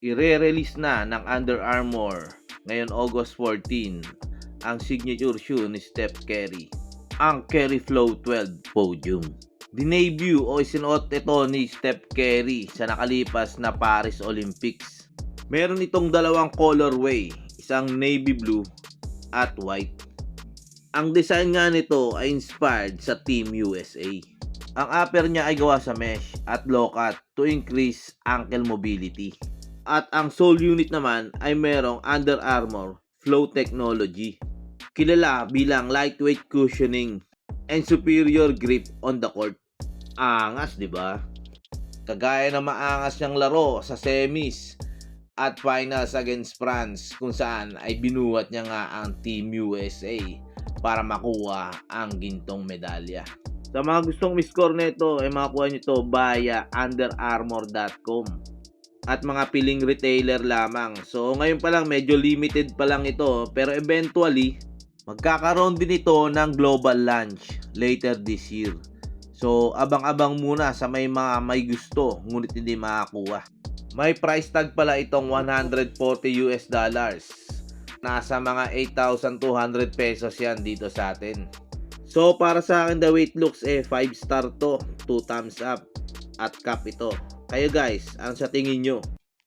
Ire-release na ng Under Armour ngayon August 14 ang signature shoe ni Steph Curry, ang Curry Flow 12 Podium. Dinebut o isinuot ito ni Steph Curry sa nakalipas na Paris Olympics. Meron itong dalawang colorway, isang navy blue at white. Ang design nga nito ay inspired sa Team USA. Ang upper niya ay gawa sa mesh at low-cut to increase ankle mobility. At ang sole unit naman ay merong Under Armour Flow Technology. Kilala bilang lightweight cushioning and superior grip on the court. Angas, di ba? Kagaya ng maangas niyang laro sa semis at finals against France kung saan ay binuhat niya nga ang Team USA para makuha ang gintong medalya. Sa mga gustong miscore nito ay makakuha nyo ito via underarmour.com at mga piling retailer lamang. So ngayon pa lang medyo limited pa lang ito, pero eventually magkakaroon din ito ng global launch later this year. So abang-abang muna sa may mga may gusto ngunit hindi makakuha. May price tag pala itong $140. Nasa mga 8,200 pesos yan dito sa atin. So para sa akin the weight looks 5 star to, 2 thumbs up at cap ito. Kayo guys, ang sa tingin nyo?